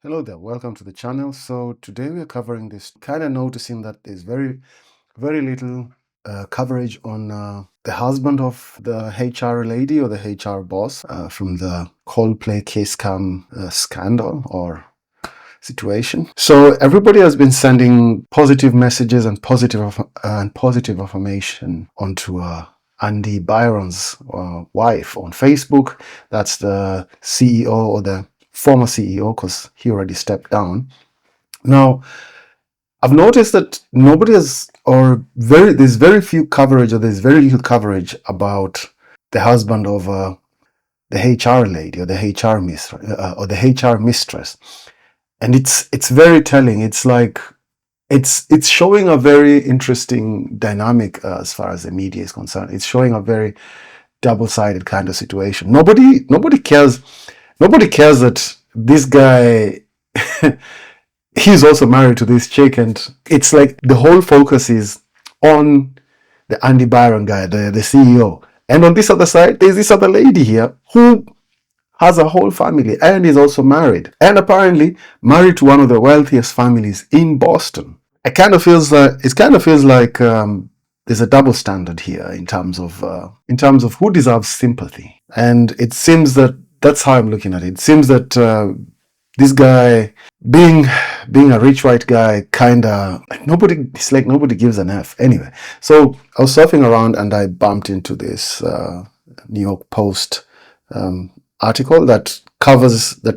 Hello there, welcome to the channel. So today we are covering this, kind of noticing that there's very little coverage on the husband of the HR lady or the HR boss from the Coldplay case cam scandal or situation. So everybody has been sending positive messages and positive affirmation onto Andy Byron's wife on Facebook. That's the CEO or the former CEO, because he already stepped down. Now, I've noticed that nobody has, there's very few coverage, or there's very little coverage about the husband of the HR lady or the HR mistress, and it's very telling. It's like it's showing a very interesting dynamic as far as the media is concerned. It's showing a very double-sided kind of situation. Nobody cares. Nobody cares that this guy he's also married to this chick, and it's like the whole focus is on the Andy Byron guy, the CEO. And on this other side, there's this other lady here who has a whole family and is also married, and apparently married to one of the wealthiest families in Boston. It kind of feels like there's a double standard here in terms of who deserves sympathy, and it seems that that's how I'm looking at it. It seems that this guy, being being a rich white guy, it's like nobody gives an F. Anyway, so I was surfing around and I bumped into this New York Post article that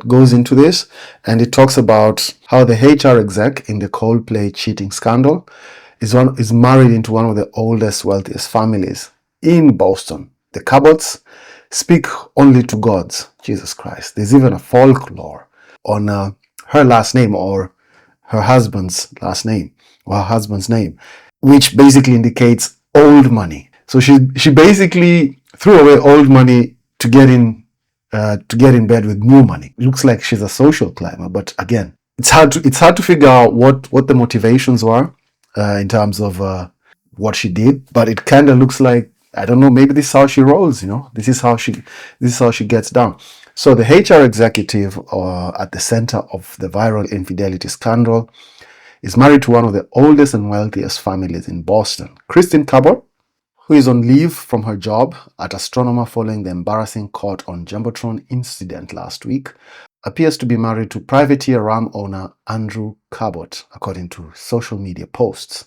goes into this, and it talks about how the HR exec in the Coldplay cheating scandal is married into one of the oldest, wealthiest families in Boston. The Cabots speak only to gods. Jesus Christ. There's even a folklore on her last name, or her husband's last name, or her husband's name, which basically indicates old money. So she basically threw away old money to get in bed with new money. It looks like she's a social climber, but again, it's hard to figure out what the motivations were in terms of what she did. But it kind of looks like, I don't know, maybe this is how she rolls. This is how she gets down. So the HR executive at the center of the viral infidelity scandal is married to one of the oldest and wealthiest families in Boston. Kristin Cabot, who is on leave from her job at Astronomer following the embarrassing caught on Jumbotron incident last week, appears to be married to privateer ram owner Andrew Cabot, according to social media posts.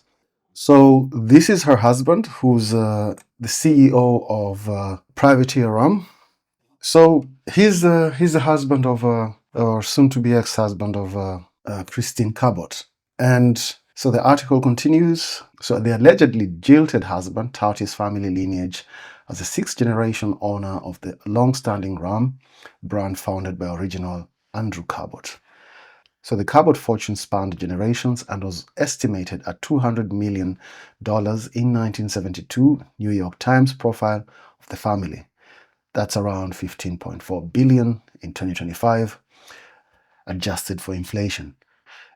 So this is her husband, who's the CEO of privateer ram. So he's the husband of, or soon-to-be ex-husband of Kristin Cabot. And so the article continues. So the allegedly jilted husband touted his family lineage as a sixth-generation owner of the long-standing ram brand founded by original Andrew Cabot. So the Cabot fortune spanned generations and was estimated at $200 million in 1972 New York Times profile of the family. That's around 15.4 billion in 2025, adjusted for inflation.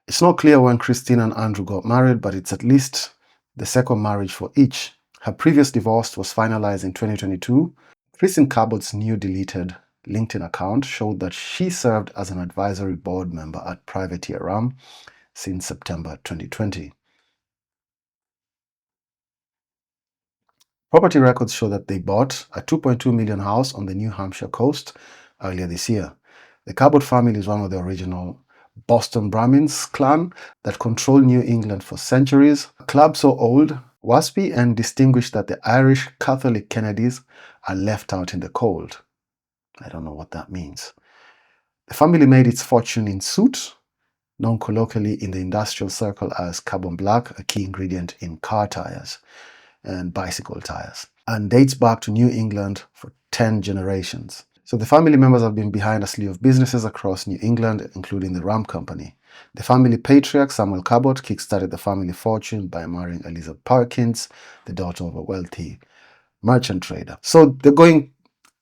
It's not clear when Kristin and Andrew got married, but it's at least the second marriage for each. Her previous divorce was finalized in 2022. Kristin Cabot's new deleted LinkedIn account showed that she served as an advisory board member at Privateer Ram since September 2020. Property records show that they bought a $2.2 million house on the New Hampshire coast earlier this year. The Cabot family is one of the original Boston Brahmins clan that controlled New England for centuries, a club so old, waspy, and distinguished that the Irish Catholic Kennedys are left out in the cold. I don't know what that means. The family made its fortune in soot, known colloquially in the industrial circle as carbon black, a key ingredient in car tires and bicycle tires, and dates back to New England for 10 generations. So the family members have been behind a slew of businesses across New England, including the Ram Company. The family patriarch, Samuel Cabot, kickstarted the family fortune by marrying Elizabeth Perkins, the daughter of a wealthy merchant trader. So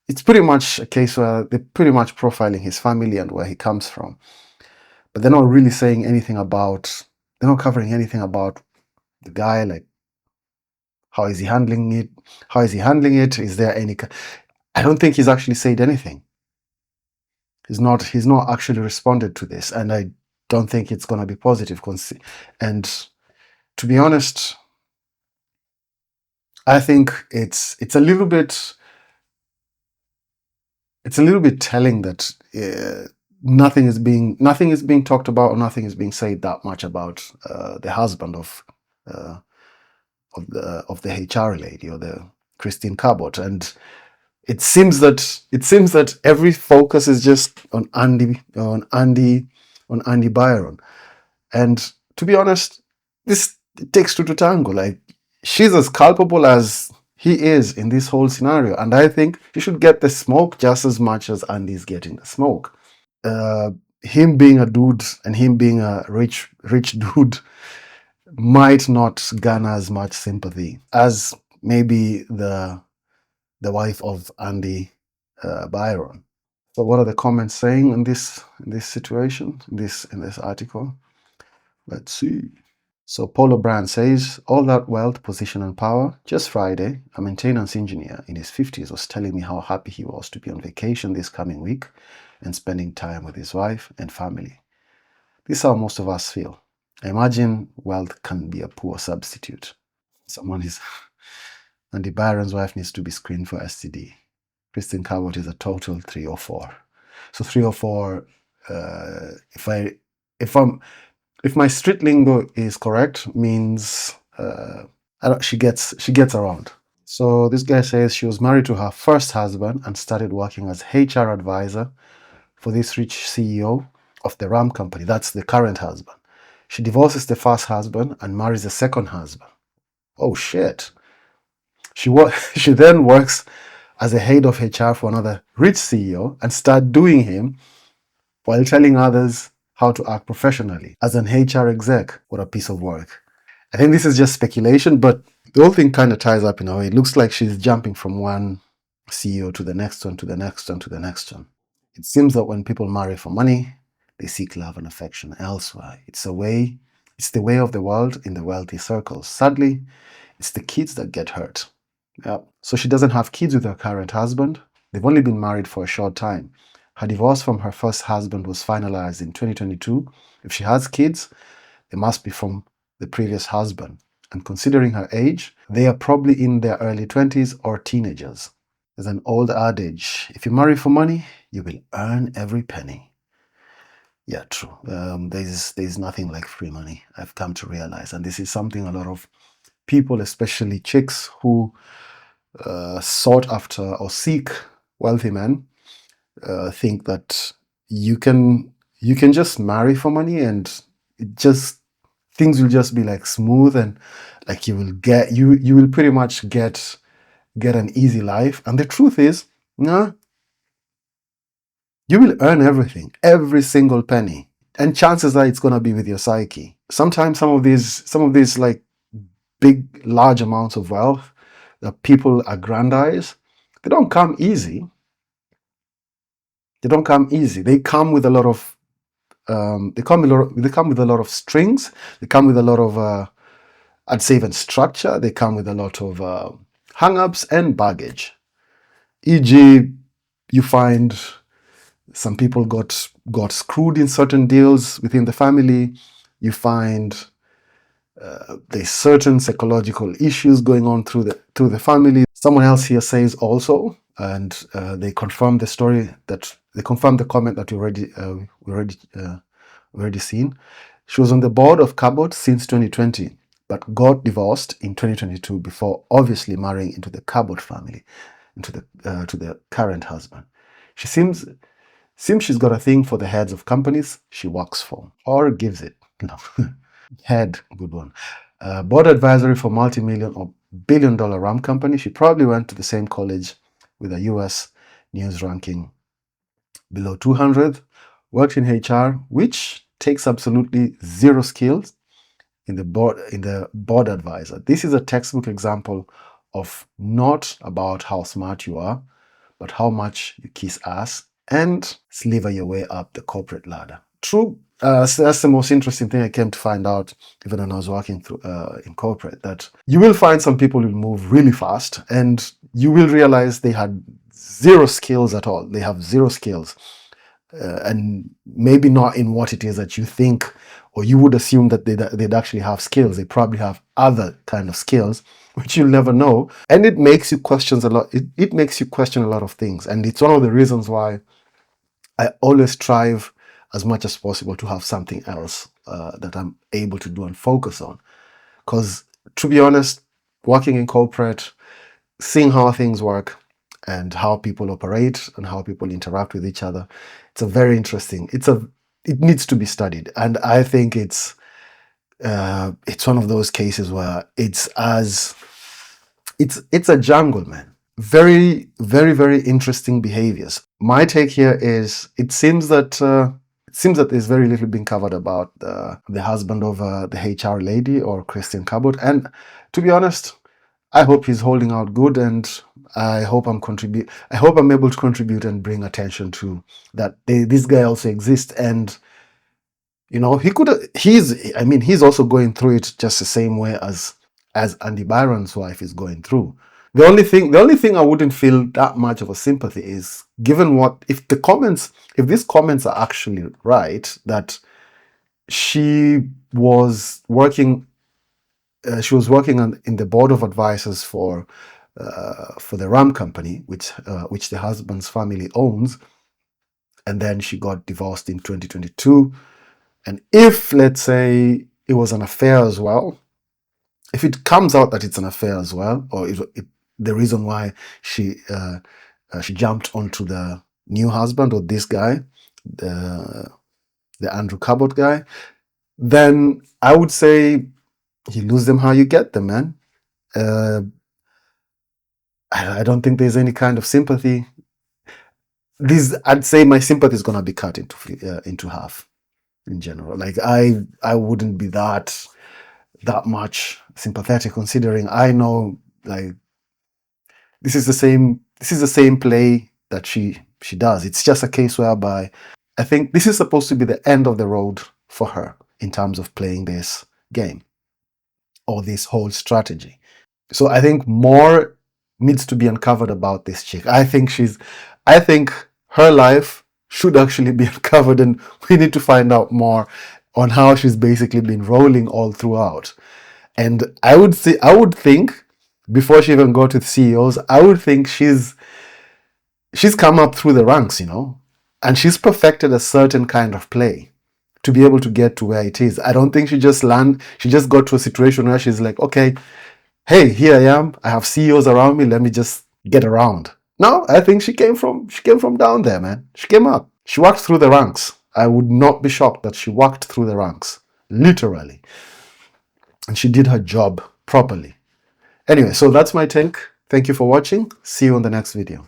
it's pretty much a case where they're pretty much profiling his family and where he comes from. But they're not really saying anything about, they're not covering anything about the guy, like how is he handling it? How is he handling it? Is there any, I don't think he's actually said anything. He's not actually responded to this, and I don't think it's going to be positive. And to be honest, I think it's a little bit telling that nothing is being talked about, or nothing is being said that much about the husband uh, of the HR lady, or the Kristin Cabot. And it seems that every focus is just on Andy Byron. And to be honest, it takes two to tango. Like, she's as culpable as he is in this whole scenario, and I think he should get the smoke just as much as Andy's getting the smoke. Him being a dude and him being a rich dude might not garner as much sympathy as maybe the wife of Andy Byron. So, what are the comments saying in this situation, in this article? Let's see. So Paul O'Brien says, all that wealth, position, and power. Just Friday, a maintenance engineer in his 50s was telling me how happy he was to be on vacation this coming week and spending time with his wife and family. This is how most of us feel. I imagine wealth can be a poor substitute. Andy Byron's wife needs to be screened for STD. Kristin Cabot is a total 3 or 4. So 3 or 4, if my street lingo is correct, means she gets around. So this guy says she was married to her first husband and started working as HR advisor for this rich CEO of the RAM company. That's the current husband. She divorces the first husband and marries the second husband. Oh shit. She then works as a head of HR for another rich CEO and start doing him while telling others how to act professionally as an HR exec. What a piece of work. I think this is just speculation, but the whole thing kind of ties up in a way. It looks like she's jumping from one CEO to the next one, to the next one, to the next one. It seems that when people marry for money, they seek love and affection elsewhere. It's the way of the world in the wealthy circles. Sadly, it's the kids that get hurt. Yeah. So she doesn't have kids with her current husband. They've only been married for a short time. Her divorce from her first husband was finalized in 2022. If she has kids, they must be from the previous husband. And considering her age, they are probably in their early 20s or teenagers. There's an old adage, if you marry for money, you will earn every penny. Yeah, true. There's nothing like free money, I've come to realize. And this is something a lot of people, especially chicks who sought after or seek wealthy men, think that you can just marry for money and things will just be like smooth, and like you will pretty much get an easy life. And the truth is, no, you will earn everything, every single penny, and chances are it's gonna be with your psyche. Sometimes some of these like big, large amounts of wealth that people aggrandize, they don't come easy. They come with a lot of they come with a lot of strings. They come with a lot of I'd say even structure. They come with a lot of hang-ups and baggage. E.g., you find some people got screwed in certain deals within the family. You find there's certain psychological issues going on through the family. Someone else here says also, and they confirm the story that they confirm the comment that we already seen. She was on the board of Cabot since 2020, but got divorced in 2022 before obviously marrying into the Cabot family, to the current husband. She seems she's got a thing for the heads of companies she works for or gives it. No. Head, good one. Board advisory for multi-million or billion-dollar RAM company. She probably went to the same college with a US news ranking below 200. Worked in HR, which takes absolutely zero skills in the board advisor. This is a textbook example of not about how smart you are, but how much you kiss ass and sliver your way up the corporate ladder. True. So that's the most interesting thing I came to find out even when I was working in corporate, that you will find some people who move really fast and you will realize they had zero skills at all. They have zero skills. and maybe not in what it is that you think, or you would assume that they'd actually have skills. They probably have other kind of skills, which you'll never know. And it makes you question a lot. It makes you question a lot of things. And it's one of the reasons why I always strive as much as possible to have something else that I'm able to do and focus on. Because to be honest, working in corporate, seeing how things work and how people operate and how people interact with each other, it's a very interesting. It needs to be studied, and I think it's one of those cases where it's a jungle, man. Very, very, very interesting behaviors. My take here is it seems that there's very little being covered about the husband of the HR lady, or Kristin Cabot, and to be honest, I hope he's holding out good, and I hope I'm able to contribute and bring attention to that. This guy also exists, and you know, he's also going through it just the same way as Andy Byron's wife is going through. The only thing I wouldn't feel that much of a sympathy is, given what if these comments are actually right, that she was working in the board of advisors for the rum company, which the husband's family owns, and then she got divorced in 2022. And if, let's say, it was an affair as well, if it comes out that it's an affair as well, or the reason why she jumped onto the new husband, or this guy, the Andrew Cabot guy, then I would say you lose them how you get them, man. I don't think there's any kind of sympathy. I'd say my sympathy is gonna be cut into half in general. Like I wouldn't be that much sympathetic, considering I know, like, this is the same play that she does. It's just a case whereby I think this is supposed to be the end of the road for her in terms of playing this game or this whole strategy. So I think more needs to be uncovered about this chick. I think her life should actually be uncovered, and we need to find out more on how she's basically been rolling all throughout. And I would think, before she even got to the CEOs, I would think she's come up through the ranks, you know, and she's perfected a certain kind of play to be able to get to where it is. I don't think she just got to a situation where she's like, okay, hey, here I am, I have CEOs around me, let me just get around. No, I think she came from down there, man. She came up. She walked through the ranks. I would not be shocked that she walked through the ranks, literally. And she did her job properly. Anyway, so that's my take. Thank you for watching. See you on the next video.